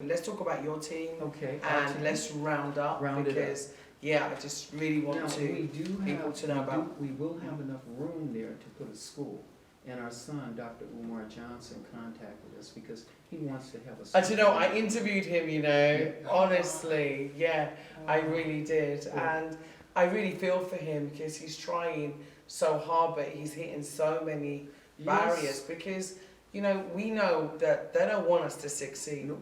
Let's talk about your team. Okay. And let's round up because I just really want people to know about. We will have enough room there to put a school. And our son, Dr. Umar Johnson, contacted us because he wants to have a school. And I interviewed him, honestly, I really did. And I really feel for him because he's trying so hard, but he's hitting so many barriers because, we know that they don't want us to succeed.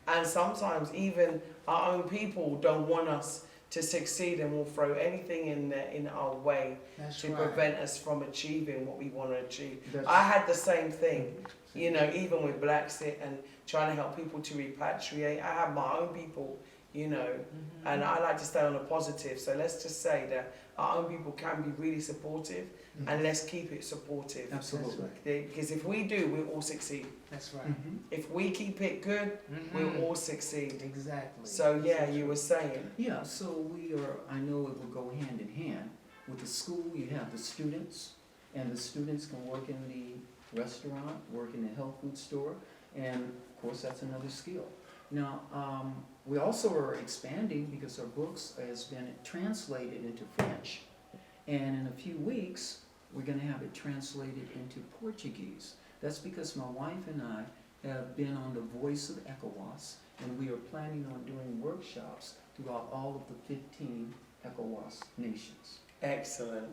And sometimes even our own people don't want us to succeed and will throw anything in our way to prevent us from achieving what we want to achieve. I had the same thing, even with BlaXit and trying to help people to repatriate. I have my own people, and I like to stay on a positive. So let's just say that our own people can be really supportive and let's keep it supportive. Absolutely. Because if we do, we'll all succeed. That's right. If we keep it good, we'll all succeed. Exactly. So you were saying. Yeah, so I know it will go hand in hand. With the school, you have the students, and the students can work in the restaurant, work in the health food store, and of course that's another skill. Now, we also are expanding because our books has been translated into French, and in a few weeks, we're going to have it translated into Portuguese. That's because my wife and I have been on the Voice of ECOWAS, and we are planning on doing workshops throughout all of the 15 ECOWAS nations. Excellent.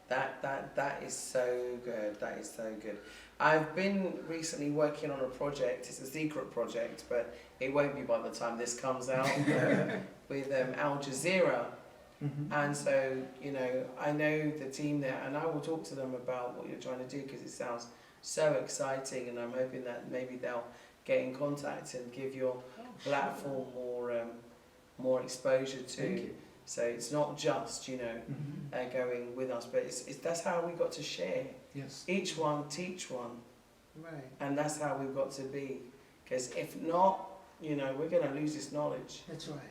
That is so good. That is so good. I've been recently working on a project. It's a secret project, but it won't be by the time this comes out. With Al Jazeera. And so, I know the team there, and I will talk to them about what you're trying to do because it sounds so exciting, and I'm hoping that maybe they'll get in contact and give your platform more exposure to. So it's not just going with us, but it's that's how we got to share. Yes. Each one teach one. Right. And that's how we've got to be. Because if not, we're going to lose this knowledge. That's right.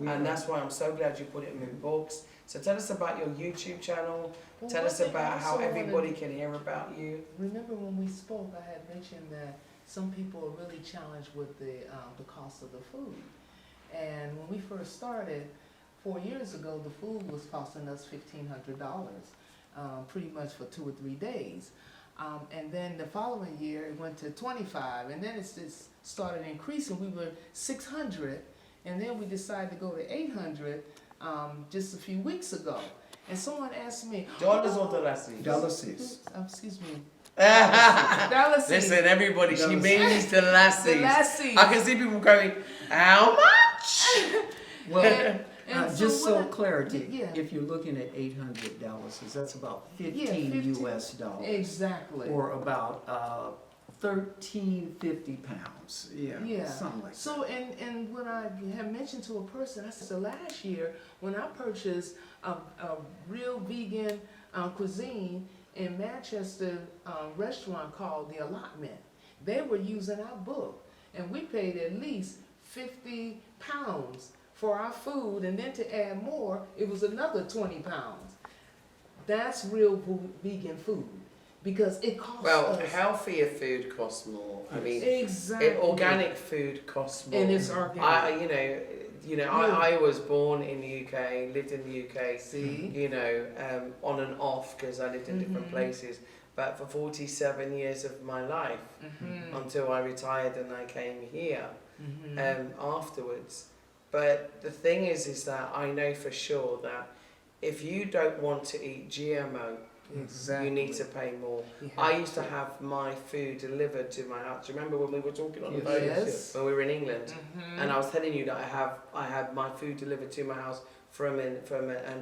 And that's why I'm so glad you put it in books. So tell us about your YouTube channel. Tell us about how everybody can hear about you. Remember when we spoke, I had mentioned that some people are really challenged with the cost of the food. And when we first started, 4 years ago, the food was costing us $1,500, pretty much for 2 or 3 days. And then the following year, it went to $25, and then it started increasing. We were $600, and then we decided to go to $800 just a few weeks ago. And someone asked me, dollars or dollars? Dollars. Excuse me. Listen, everybody, she means the lassies. I can see people going, how much? Well, just so clarity, if you're looking at $800, that's about 15 US dollars. Exactly. Or about 1350 pounds. Yeah, something like that. So, and when I have mentioned to a person, I said, so last year when I purchased a real vegan cuisine in Manchester restaurant called The Allotment, they were using our book, and we paid at least 50 pounds for our food, and then to add more, it was another 20 pounds. That's real vegan food because it costs us. Healthier food costs more. I mean, exactly. Organic food costs more. And it's organic. I was born in the UK, lived in the UK. See? On and off because I lived in different places. But for 47 years of my life, until I retired and I came here afterwards. But the thing is that I know for sure that if you don't want to eat GMO, you need to pay more. I used to have my food delivered to my house. Do you remember when we were talking on the phone when we were in England? And I was telling you that I had my food delivered to my house from an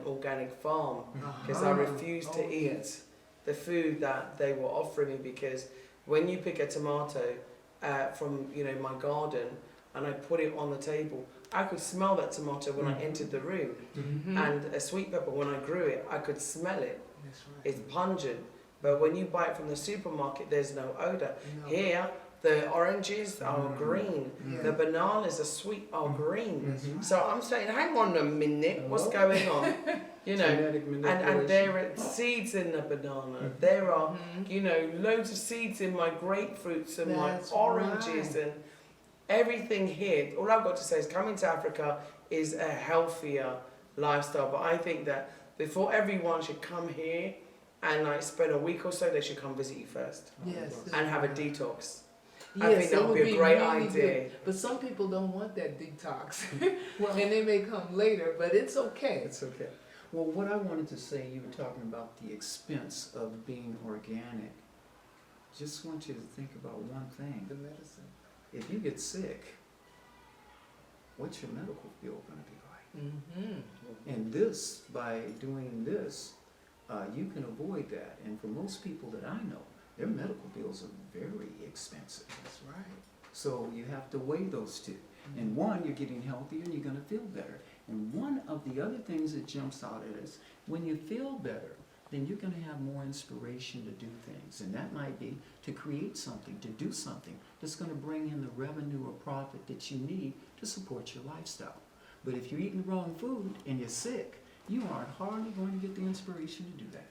organic farm because I refused to eat the food that they were offering me, because when you pick a tomato from my garden and I put it on the table, I could smell that tomato when I entered the room. And a sweet pepper, when I grew it, I could smell it. That's right. It's pungent. But when you buy it from the supermarket, there's no odor. Here, the oranges are green. The bananas are sweet, are green. So I'm saying, hang on a minute, what's going on? And there are seeds in the banana. There are, loads of seeds in my grapefruits and my oranges and everything here, all I've got to say is coming to Africa is a healthier lifestyle. But I think that before everyone should come here and like spend a week or so, they should come visit you first Yes. and have a detox. Yes, I think that it would be a great really idea. good. But some people don't want that detox. And they may come later, but it's okay. It's okay. Well, what I wanted to say, you were talking about the expense of being organic. Just want you to think about one thing. The medicine. If you get sick, what's your medical bill going to be like? Mm-hmm. And this, by doing this, you can avoid that. And for most people that I know, their medical bills are very expensive. That's right. So you have to weigh those two. And one, you're getting healthier and you're going to feel better. And one of the other things that jumps out at us, when you feel better, then you're going to have more inspiration to do things. And that might be to create something, to do something that's going to bring in the revenue or profit that you need to support your lifestyle. But if you're eating the wrong food and you're sick, you aren't hardly going to get the inspiration to do that.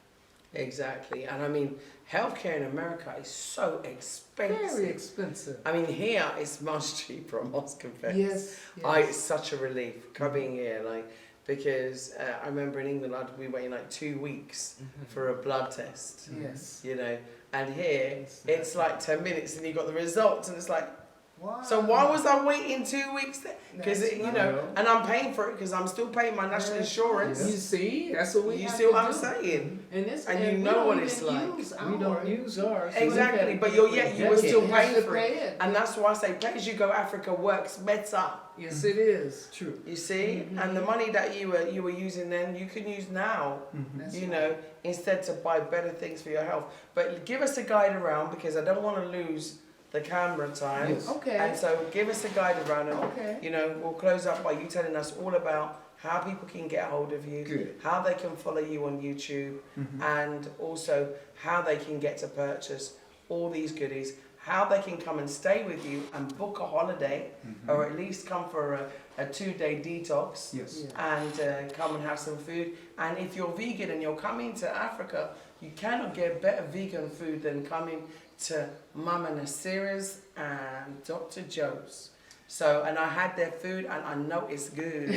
Exactly. And I mean, healthcare in America is so expensive. Very expensive. I mean, here it's much cheaper, I must confess. Yes. It's such a relief coming here, like, because I remember in England we waited like 2 weeks for a blood test, Yes. you know, and here it's like 10 minutes and you got the results, and it's like, Wow. so why was I waiting 2 weeks? Because That's you right. know, and I'm paying for it because I'm still paying my national insurance. You see, that's what we You have see what to I'm do. saying? And this, And you we know don't what even it's like. use We don't our- use ours. so Exactly, we've but had- you were still You have paying to for pay it. it. And that's why I say pay as you go Africa works better. Yes, it is. True. You see? And the money that you were using then you can use now. That's You right. know, instead to buy better things for your health. But give us a guide around because I don't want to lose the camera time. Yes. Okay. And so give us a guide around and Okay. you know, we'll close up by you telling us all about how people can get a hold of you, Good. how they can follow you on YouTube, and also how they can get to purchase all these goodies, how they can come and stay with you and book a holiday, or at least come for a 2-day detox. Yes. Yeah. And come and have some food. And if you're vegan and you're coming to Africa, you cannot get better vegan food than coming to Mama Naasira's and Dr. Joe's. So, and I had their food and I know it's good.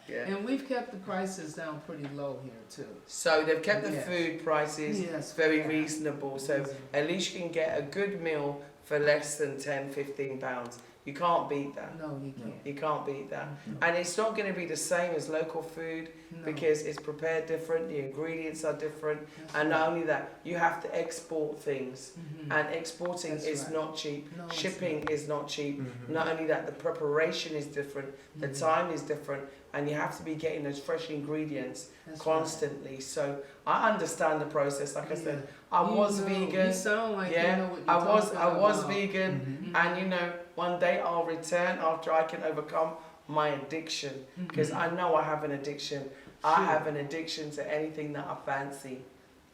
Yeah. And we've kept the prices down pretty low here too. So they've kept the Yes. food prices Yes, very yeah. reasonable. So at least you can get a good meal for less than 10, 15 pounds. You can't beat that. No, you can't. You can't beat that. No. And it's not going to be the same as local food No. because it's prepared different, the ingredients are different, That's and right. not only that, you have to export things, Mhm. and exporting That's is right. not cheap, No, it's shipping not. is not cheap. Mhm. Not only that, the preparation is different, the Mhm. time is different, and you have to be getting those fresh ingredients That's constantly. So I understand the process. Like I right. said, Yeah. I was You know, vegan. You sound like Yeah, you know what I you're was talking about. vegan, Mhm. and you know, one day I'll return after I can overcome my addiction, because I know I have an addiction. I Sure. have an addiction to anything that I fancy.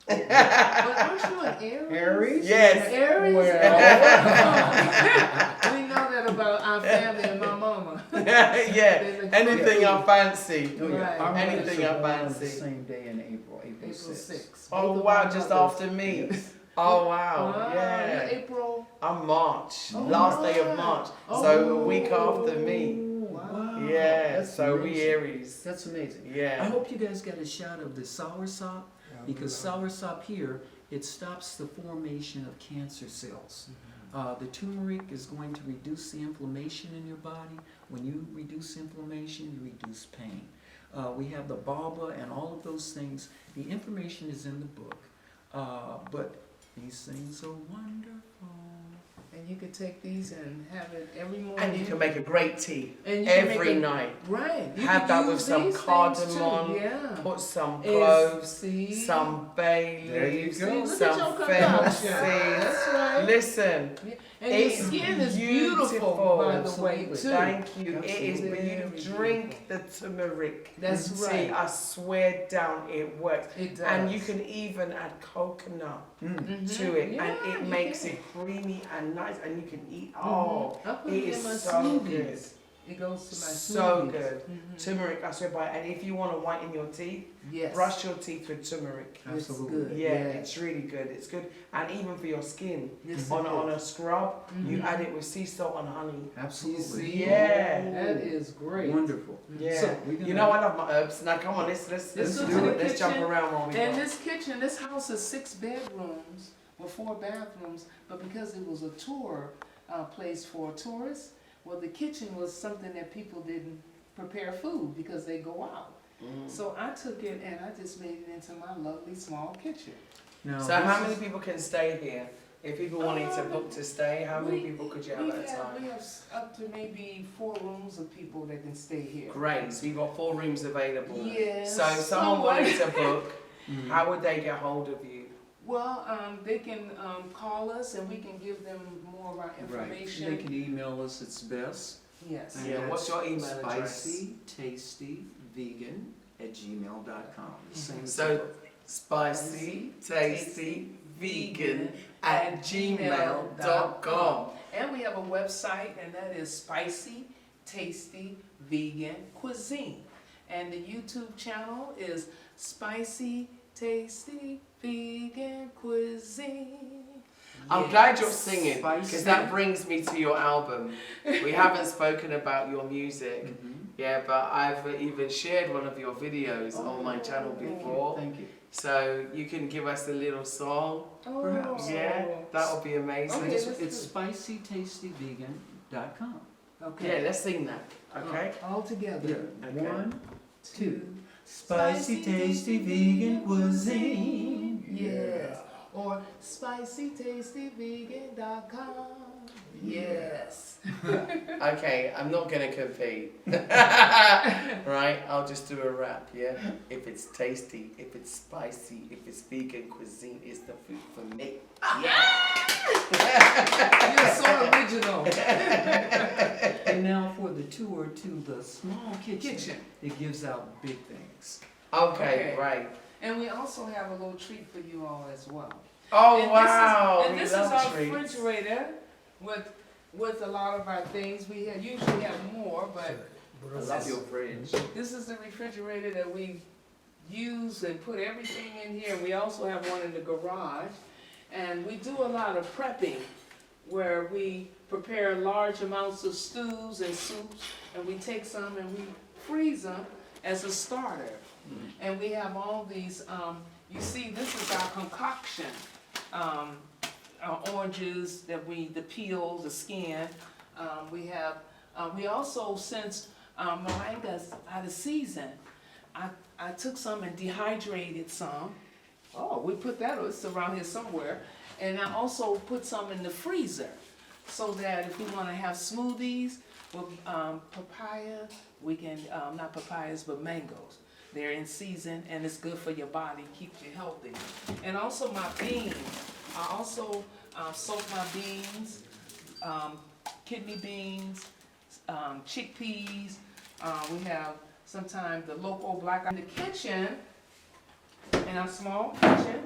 But aren't you an Aries? Aries? Yes. Aries? Well. We know that about our family and my mama. Yeah, They're the anything crazy. I fancy. Oh, yeah. Right. Our Anything mothers I are born on fancy. the same day in April April 6th. 6th. Oh Both of wow, our just mothers. after me. Yes. Oh wow, You're yeah. April. I'm March, Oh, last day of wow. March, Oh. so a week after me. Wow. Yeah, That's so we amazing. Aries. That's amazing. I Yeah. hope you guys got a shot of the soursop, because soursop here, it stops the formation of cancer cells. The turmeric is going to reduce the inflammation in your body. When you reduce inflammation, you reduce pain. We have the baba and all of those things. The information is in the book. But these things are wonderful. And you can take these and have it every morning. And you can make a great tea And you can make every a- night. Right. You Have can that with use some these things, cardamom, too. Yeah. Put some Is- cloves, see? some bay There you leaves, go. See, look at some your fennel concoction. seeds. That's right. Listen, And your it's skin is beautiful. beautiful, by the way, Absolutely. too. thank you. It is Absolutely. beautiful. Drink the turmeric. That's See, right. I swear down, it works. It does. And you can even add coconut Mhm. to it, Yeah, and it you makes can. it creamy and nice, and you can eat. Mhm. Oh, I put it it in is my so smoothies. good. It goes to my So smoothies. good. Turmeric, that's what I buy. And if you want to whiten your teeth, Yes. brush your teeth with turmeric. It's Absolutely. good. Yeah, it's really good. It's good. And even for your skin, Yes, on, it on is. a scrub, you Mhm. add it with sea salt and honey. Absolutely. See? Yeah. That is great. Wonderful. Yeah. So, we're gonna- You know I love my herbs. Now come on, let's go do to it. the Let's jump kitchen. around while we And go. this kitchen, this house is 6 bedrooms with 4 bathrooms, but because it was a tour place for tourists, well, the kitchen was something that people didn't prepare food because they go out. So I took it and I just made it into my lovely small kitchen. Now, So this how many is- people can stay here? If people wanted to book to stay, how many We- people could you have we at a time? We have up to maybe 4 rooms of people that can stay here. Great, so you've got 4 rooms available. Yes. So if someone wanted to book, Mhm. how would they get hold of you? Well, they can call us and we can give them more of our information. Right. They can email us, it's best. Yes. And Yeah, that's what's your email address? spicytastyvegan@gmail.com. The same So, as- spicy, tasty, vegan at gmail.com. And we have a website, and that is Spicy Tasty Vegan Cuisine. And the YouTube channel is Spicy Tasty Vegan Cuisine. I'm Yes. glad you're singing, Spicy. because that brings me to your album. We haven't spoken about your music, Mhm. yeah, but I've even shared one of your videos on my channel before. Thank you. So you can give us a little song, Perhaps. yeah, that would be amazing. Okay, It's, let's it's do spicytastyvegan.com. Okay. Yeah, let's sing that, okay? All together. Yeah. Okay. 1, 2. Spicy, tasty, vegan cuisine. Yes. Or spicytastyvegan.com. Yes. Okay, I'm not gonna compete. Right, I'll just do a rap, yeah? If it's tasty, if it's spicy, if it's vegan cuisine, it's the food for me. You're so original. And now for the tour to the small Kitchen. it gives out big things. Okay, Okay. right. And we also have a little treat for you all as well. Oh And wow, This is, and we this love is our treats. refrigerator with a lot of our things. We usually have more, but I love your fridge. this is the refrigerator that we use and put everything in here. We also have one in the garage. And we do a lot of prepping where we prepare large amounts of stews and soups, and we take some and we freeze them as a starter. And we have all these, you see, this is our concoction. Our oranges the peel, the skin. We also, since moringa's out of season, I took some and dehydrated some. Oh, we put that, it's around here somewhere. And I also put some in the freezer so that if we want to have smoothies with papaya, we can, not papayas, but mangoes. They're in season and it's good for your body, keeps you healthy. And also my beans. I also soak my beans, kidney beans, chickpeas. We have sometimes the local black in the kitchen. In our small kitchen,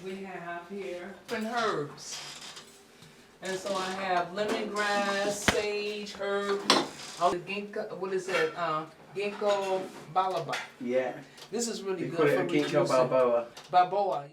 we have here different herbs. And so I have lemongrass, sage, herb, the ginkgo, what is it? Ginkgo biloba. Yeah, This is really we good call for it a ginkgo reducing balboa. Balboa.